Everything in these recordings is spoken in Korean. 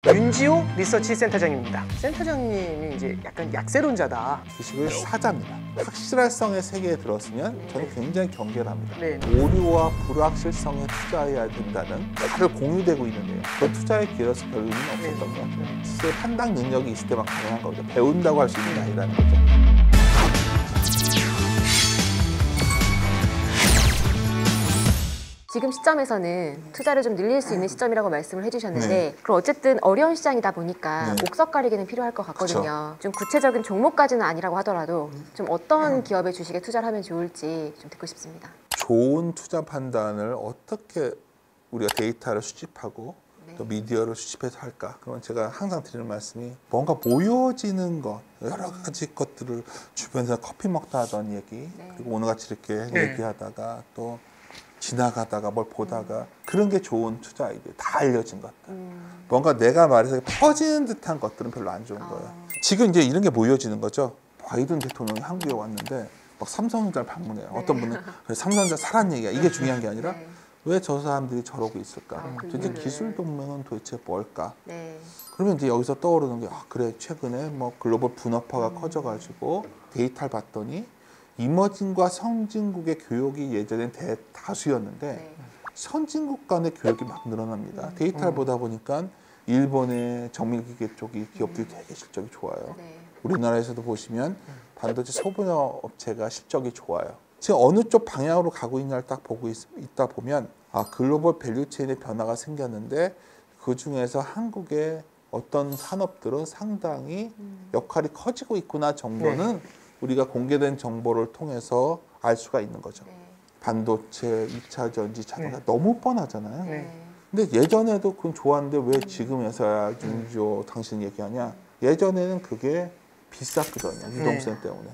윤지호 리서치 센터장입니다. 센터장님이 이제 약간 약세론자다. 주식을 사자입니다. 확실성의 세계에 들었으면 저는 굉장히 경계를 합니다. 네. 오류와 불확실성에 투자해야 된다는 다들 공유되고 있는데요. 그 투자의 기회로서 별 의미는 없었던 것 같아요. 스스로의 판단 능력이 있을 때만 가능한 거죠. 배운다고 할 수 있는 게 아니라는 거죠. 지금 시점에서는 투자를 좀 늘릴 수 있는 시점이라고 말씀을 해주셨는데 그럼 어쨌든 어려운 시장이다 보니까 옥석 가리기는 필요할 것 같거든요. 좀 구체적인 종목까지는 아니라고 하더라도 좀 어떤 기업의 주식에 투자를 하면 좋을지 좀 듣고 싶습니다. 좋은 투자 판단을 어떻게 우리가 데이터를 수집하고 또 미디어를 수집해서 할까? 그러면 제가 항상 드리는 말씀이 뭔가 모여지는 것, 여러 가지 것들을 주변에서 커피 먹다 하던 얘기, 그리고 오늘같이 이렇게 얘기하다가 또 지나가다가 뭘 보다가 그런 게 좋은 투자 아이디어, 다 알려진 것들. 뭔가 내가 말해서 퍼지는 듯한 것들은 별로 안 좋은 거예요. 지금 이제 이런 게 모여지는 거죠. 바이든 대통령이 한국에 왔는데 막 삼성전자를 방문해요. 어떤 분은 삼성전자 사란 얘기야. 이게 중요한 게 아니라 왜 저 사람들이 저러고 있을까? 도대체 기술 동맹은 도대체 뭘까? 그러면 이제 여기서 떠오르는 게 그래 최근에 뭐 글로벌 분업화가 커져가지고 데이터를 봤더니 이머징과 선진국의 교육이 예전엔 대다수였는데 선진국 간의 교육이 막 늘어납니다. 데이터를 보다 보니까 일본의 정밀기계 쪽이 기업들이 되게 실적이 좋아요. 우리나라에서도 보시면 반도체 소분업 업체가 실적이 좋아요. 지금 어느 쪽 방향으로 가고 있냐를 딱 보고 있다 보면 글로벌 밸류체인의 변화가 생겼는데 그 중에서 한국의 어떤 산업들은 상당히 역할이 커지고 있구나 정도는 우리가 공개된 정보를 통해서 알 수가 있는 거죠. 반도체, 2차 전지, 자동차 너무 뻔하잖아요. 근데 예전에도 그건 좋았는데 왜 지금에서야 윤지호 당신 얘기하냐? 예전에는 그게 비쌌거든요. 유동성 때문에.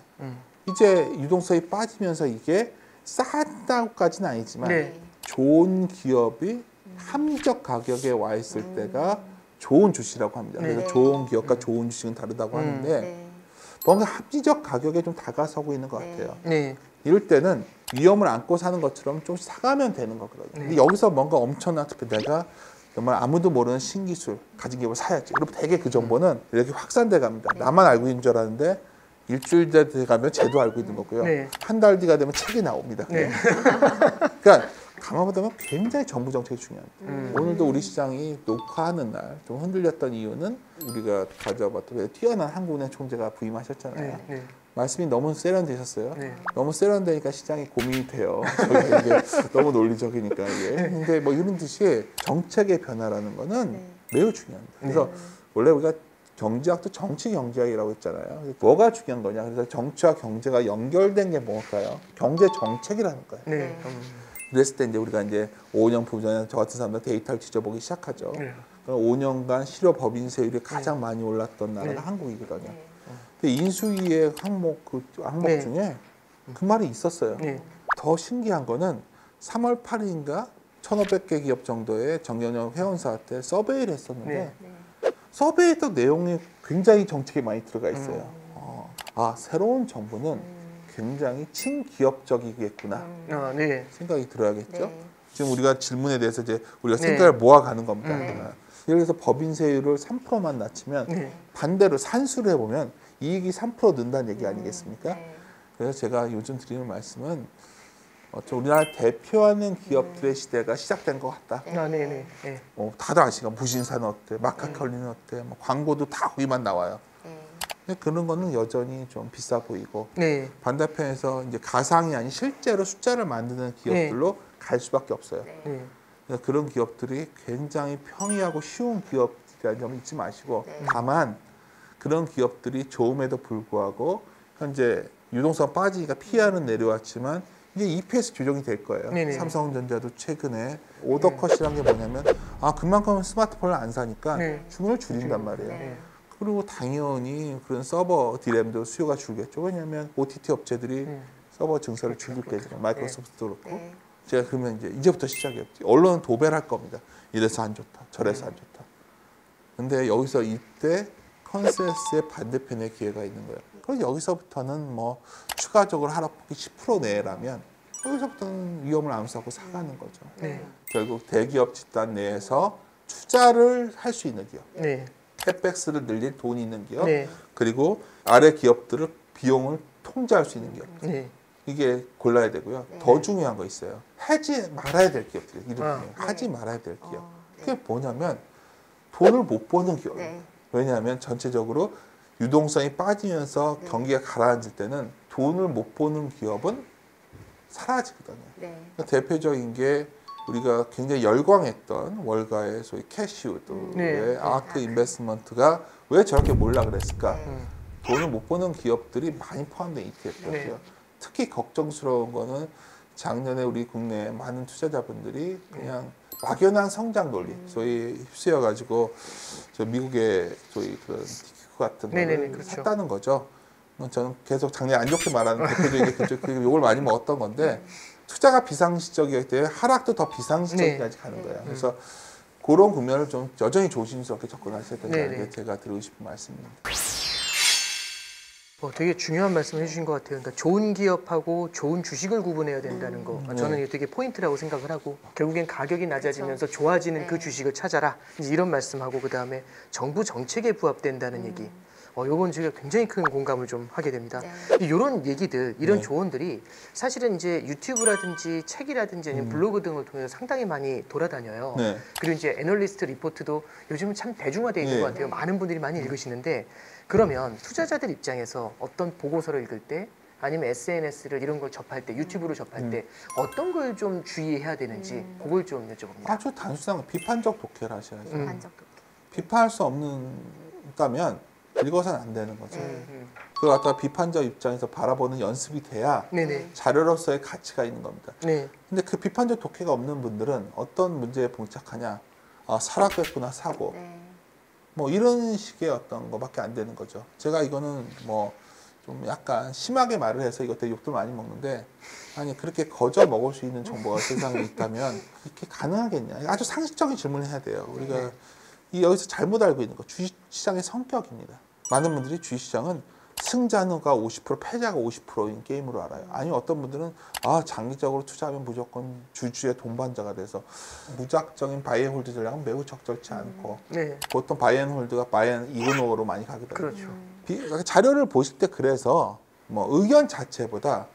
이제 유동성이 빠지면서 이게 싸다고까지는 아니지만 좋은 기업이 합리적 가격에 와 있을 때가 좋은 주식이라고 합니다. 그래서 좋은 기업과 좋은 주식은 다르다고 하는데 뭔가 합리적 가격에 좀 다가서고 있는 것 같아요. 이럴 때는 위험을 안고 사는 것처럼 좀 사가면 되는 거거든요. 근데 여기서 뭔가 엄청난 내가 정말 아무도 모르는 신기술 가진 기업을 사야지. 그럼 되게 그 정보는 이렇게 확산돼 갑니다. 나만 알고 있는 줄 알았는데 일주일 돼 가면 쟤도 알고 있는 거고요. 한 달 뒤가 되면 책이 나옵니다. 그러니까 가만 보다 보면 굉장히 정부 정책이 중요합니다. 오늘도 우리 시장이 녹화하는 날 좀 흔들렸던 이유는 우리가 가져봤던 뛰어난 한국은행 총재가 부임하셨잖아요. 말씀이 너무 세련되셨어요. 너무 세련되니까 시장이 고민이 돼요. 이게 너무 논리적이니까 이게. 근데 뭐 이런 듯이 정책의 변화라는 거는 매우 중요합니다. 그래서 원래 우리가 경제학도 정치 경제학이라고 했잖아요. 뭐가 중요한 거냐? 그래서 정치와 경제가 연결된 게 뭘까요? 경제 정책이라는 거예요. 그랬을 때 이제 우리가 이제 5년 부전에 저 같은 사람들 데이터를 뒤져보기 시작하죠. 그럼 5년간 실효 법인세율이 가장 많이 올랐던 나라가 한국이거든요. 근데 인수위의 항목 중에 그 말이 있었어요. 더 신기한 거는 3월 8일인가 1,500개 기업 정도의 정경영 회원사한테 서베이를 했었는데 서베이도 내용이 굉장히 정책에 많이 들어가 있어요. 새로운 정부는 굉장히 친기업적이겠구나 생각이 들어야겠죠. 지금 우리가 질문에 대해서 이제 우리가 생각을 모아가는 겁니다. 예를 들어서 법인세율을 3%만 낮추면 반대로 산수를 해보면 이익이 3% 는다는 얘기 아니겠습니까? 그래서 제가 요즘 드리는 말씀은 우리나라 대표하는 기업들의 시대가 시작된 것 같다. 다들 아시죠? 무신사는 어때? 마카컬리는 어때? 뭐 광고도 다 거기만 나와요. 그런 거는 여전히 좀 비싸 보이고 반대편에서 이제 가상이 아닌 실제로 숫자를 만드는 기업들로 갈 수밖에 없어요. 그런 기업들이 굉장히 평이하고 쉬운 기업이라는 점을 잊지 마시고 다만 그런 기업들이 좋음에도 불구하고 현재 유동성 빠지니까 PR은 내려왔지만 이제 EPS 조정이 될 거예요. 삼성전자도 최근에 오더컷이라는 게 뭐냐면 그만큼 스마트폰을 안 사니까 주문을 줄인단 말이에요. 그리고 당연히 그런 서버 디램도 수요가 줄겠죠. 왜냐하면 OTT 업체들이 서버 증설을 줄이겠죠. 마이크로소프트도 그렇고. 제가 그러면 이제부터 시작이었지. 언론은 도배할 겁니다. 이래서 안 좋다. 저래서 안 좋다. 근데 여기서 이때 컨센서스의 반대편의 기회가 있는 거예요. 그럼 여기서부터는 뭐 추가적으로 하락폭이 10% 내라면 여기서부터는 위험을 암수하고 사가는 거죠. 결국 대기업 집단 내에서 투자를 할 수 있는 기업, 네. 캡백스를 늘릴 돈이 있는 기업, 네. 그리고 아래 기업들을 비용을 통제할 수 있는 기업. 네. 이게 골라야 되고요. 네. 더 중요한 거 있어요. 하지 말아야 될 기업들. 아. 하지 말아야 될 기업. 네. 그게 뭐냐면 돈을 못 버는 기업이에요. 네. 왜냐하면 전체적으로 유동성이 빠지면서 네. 경기가 가라앉을 때는 돈을 못 버는 기업은 사라지거든요. 네. 그러니까 대표적인 게 우리가 굉장히 열광했던 월가의 소위 캐시우드의 네. 아크 인베스트먼트가 왜 저렇게 몰라 그랬을까? 네. 돈을 못 버는 기업들이 많이 포함된 ETF였고요. 네. 특히 걱정스러운 거는 작년에 우리 국내 많은 투자자분들이 그냥 막연한 성장 논리, 소위 휩쓰여 가지고 저 미국의 소위 그런 티켓 같은 네네네, 거를 그렇죠. 샀다는 거죠. 저는 계속 작년에 안 좋게 말하는 대표적인 그 욕을 많이 먹었던 건데 투자가 비상시적이기 때문에 하락도 더 비상시적까지 가는 거예요. 그래서 그런 국면을 좀 여전히 조심스럽게 접근하셔야 된다는 네네. 게 제가 드리고 싶은 말씀입니다. 되게 중요한 말씀 해주신 것 같아요. 그러니까 좋은 기업하고 좋은 주식을 구분해야 된다는 거. 저는 이게 되게 포인트라고 생각을 하고 결국엔 가격이 낮아지면서 좋아지는 네. 그 주식을 찾아라. 이제 이런 말씀하고 그 다음에 정부 정책에 부합된다는 얘기. 요건 제가 굉장히 큰 공감을 좀 하게 됩니다. 네. 이런 얘기들, 이런 네. 조언들이 사실은 이제 유튜브라든지 책이라든지 아니면 블로그 등을 통해서 상당히 많이 돌아다녀요. 네. 그리고 이제 애널리스트 리포트도 요즘은 참 대중화되어 있는 네. 것 같아요. 많은 분들이 많이 읽으시는데 그러면 투자자들 입장에서 어떤 보고서를 읽을 때 아니면 SNS를 이런 걸 접할 때 유튜브를 접할 때 어떤 걸 좀 주의해야 되는지 그걸 좀 여쭤봅니다. 아주 단순한 거, 비판적 독해를 하셔야죠. 반적 독해. 비판할 수 없는다면 읽어서는 안 되는 거죠. 네. 그걸 갖다가 비판적 입장에서 바라보는 연습이 돼야 네네. 자료로서의 가치가 있는 겁니다. 네. 근데 그 비판적 독해가 없는 분들은 어떤 문제에 봉착하냐, 사락했구나 사고, 네. 뭐 이런 식의 어떤 거밖에 안 되는 거죠. 제가 이거는 뭐 좀 약간 심하게 말을 해서 이것 때문에 욕도 많이 먹는데, 아니 그렇게 거저 먹을 수 있는 정보가 세상에 있다면 이렇게 가능하겠냐? 아주 상식적인 질문을 해야 돼요. 우리가 여기서 잘못 알고 있는 거 주식시장의 성격입니다. 많은 분들이 주식시장은 승자가 50%, 패자가 50%인 게임으로 알아요. 아니 어떤 분들은 장기적으로 투자하면 무조건 주주의 동반자가 돼서 무작정인 바이앤홀드 전략은 매우 적절치 않고 네. 보통 바이앤홀드가 바이앤 이그노어로 많이 가거든요. 그렇죠. 자료를 보실 때 그래서 뭐 의견 자체보다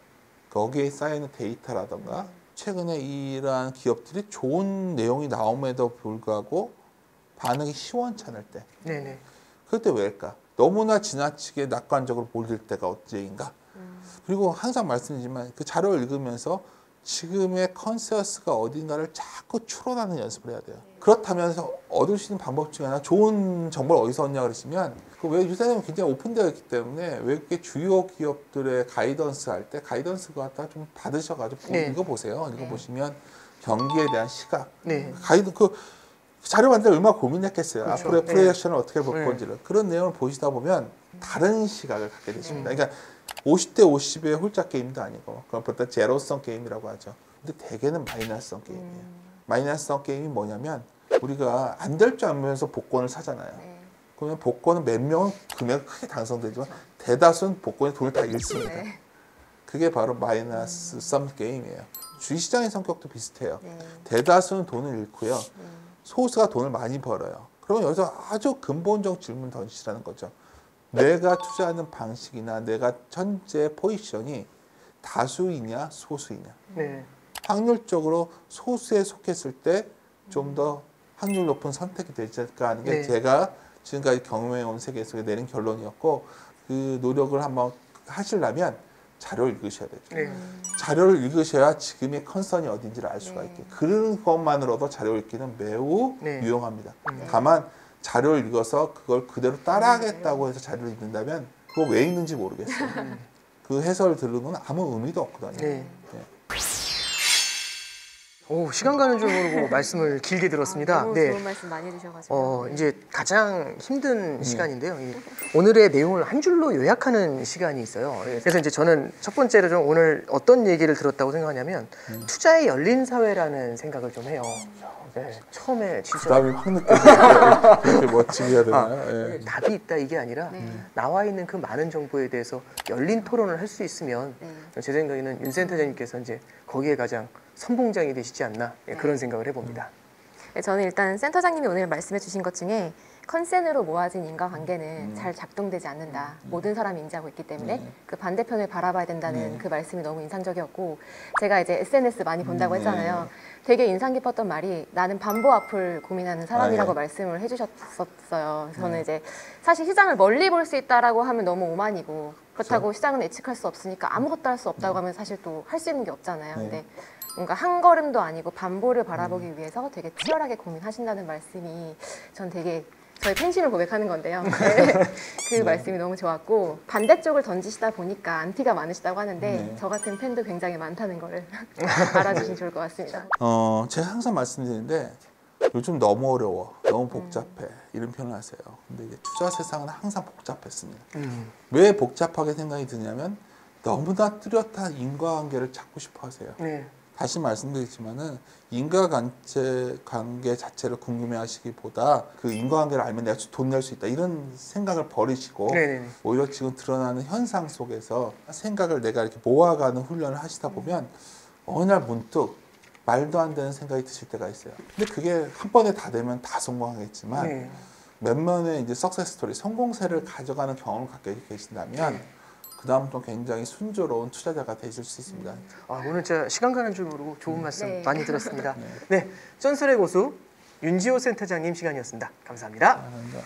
거기에 쌓이는 데이터라던가 최근에 이러한 기업들이 좋은 내용이 나옴에도 불구하고 반응이 시원찮을 때 네네. 그럴 때 왜일까? 너무나 지나치게 낙관적으로 몰릴 때가 언제인가? 그리고 항상 말씀드리지만 그 자료를 읽으면서 지금의 컨센서스가 어딘가를 자꾸 추론하는 연습을 해야 돼요. 그렇다면서 얻을 수 있는 방법 중에 하나 좋은 정보를 어디서 얻냐 그러시면 왜 유사님은 굉장히 오픈되어 있기 때문에 외국의 주요 기업들의 가이던스 할 때 가이던스 갖다 좀 받으셔가지고 네. 읽어보세요. 읽어보시면 경기에 대한 시각, 네. 자료 만들 때 얼마나 고민했겠어요. 그렇죠. 앞으로의 네. 프로젝션을 어떻게 볼 네. 건지를. 그런 내용을 보시다 보면 다른 시각을 갖게 되십니다. 그러니까 50대 50의 홀짝 게임도 아니고 그건 보통 제로성 게임이라고 하죠. 근데 대개는 마이너스성 게임이에요. 마이너스성 게임이 뭐냐면 우리가 안 될 줄 알면서 복권을 사잖아요. 네. 그러면 복권은 몇 명은 금액 크게 당선되지만 대다수는 복권에 돈을 다 잃습니다. 네. 그게 바로 마이너스 썸 게임이에요. 주식시장의 성격도 비슷해요. 네. 대다수는 돈을 잃고요. 소수가 돈을 많이 벌어요. 그러면 여기서 아주 근본적 질문 던지시라는 거죠. 내가 투자하는 방식이나 내가 현재 포지션이 다수이냐 소수이냐. 네. 확률적으로 소수에 속했을 때 좀 더 확률 높은 선택이 되지 않을까 하는 게 네. 제가 지금까지 경험해온 세계 속에 내린 결론이었고 그 노력을 한번 하시려면 자료를 읽으셔야 되죠. 네. 자료를 읽으셔야 지금의 컨선이 어딘지를 알 수가 네. 있게. 그런 것만으로도 자료를 읽기는 매우 네. 유용합니다. 다만 자료를 읽어서 그걸 그대로 따라하겠다고 해서 자료를 읽는다면 그거 왜 읽는지 모르겠어요. 그 해설을 들은 건 아무 의미도 없거든요. 네. 네. 시간 가는 줄 모르고 말씀을 길게 들었습니다. 너무 네. 좋은 말씀 많이 해주셔가지고. 이제 가장 힘든 시간인데요. 오늘의 내용을 한 줄로 요약하는 시간이 있어요. 그래서 이제 저는 첫 번째로 좀 오늘 어떤 얘기를 들었다고 생각하냐면 투자의 열린 사회라는 생각을 좀 해요. 네, 처음에 진짜 부담이 확 느껴져요. 그렇게 멋지게 해야 되나요? 예. 답이 있다 이게 아니라 나와 있는 그 많은 정보에 대해서 열린 토론을 할 수 있으면 제 생각에는 윤 센터장님께서 이제 거기에 가장 선봉장이 되시지 않나 그런 생각을 해봅니다. 저는 일단 센터장님이 오늘 말씀해 주신 것 중에 컨센으로 모아진 인과관계는 잘 작동되지 않는다. 모든 사람이 인지하고 있기 때문에 그 반대편을 바라봐야 된다는 그 말씀이 너무 인상적이었고, 제가 이제 SNS 많이 본다고 했잖아요. 되게 인상 깊었던 말이 나는 반보 앞을 고민하는 사람이라고 말씀을 해주셨었어요. 저는 이제 사실 시장을 멀리 볼 수 있다라고 하면 너무 오만이고, 그렇다고 시장은 예측할 수 없으니까 아무것도 할 수 없다고 하면 사실 또 할 수 있는 게 없잖아요. 근데 뭔가 한 걸음도 아니고 반보를 바라보기 위해서 되게 치열하게 고민하신다는 말씀이 전 되게 저의 팬심을 고백하는 건데요. 그 말씀이 너무 좋았고, 반대쪽을 던지시다 보니까 안티가 많으시다고 하는데 저 같은 팬도 굉장히 많다는 걸 알아주시면 좋을 것 같습니다. 제가 항상 말씀드리는데 요즘 너무 어려워, 너무 복잡해 이런 표현을 하세요. 근데 이게 투자 세상은 항상 복잡했습니다. 왜 복잡하게 생각이 드냐면 너무나 뚜렷한 인과관계를 찾고 싶어 하세요. 다시 말씀드리지만은 인과관계 자체를 궁금해하시기보다 그 인과관계를 알면 내가 돈 낼 수 있다 이런 생각을 버리시고 오히려 지금 드러나는 현상 속에서 생각을 내가 이렇게 모아가는 훈련을 하시다 보면 어느 날 문득 말도 안 되는 생각이 드실 때가 있어요. 근데 그게 한 번에 다 되면 다 성공하겠지만 몇몇의 이제 석세스 스토리, 성공세를 가져가는 경험을 갖게 계신다면 그 다음 또 굉장히 순조로운 투자자가 되실 수 있습니다. 오늘 진짜 시간 가는 줄 모르고 좋은 말씀 많이 들었습니다. 네, 전설의 고수 윤지호 센터장님 시간이었습니다. 감사합니다. 감사합니다.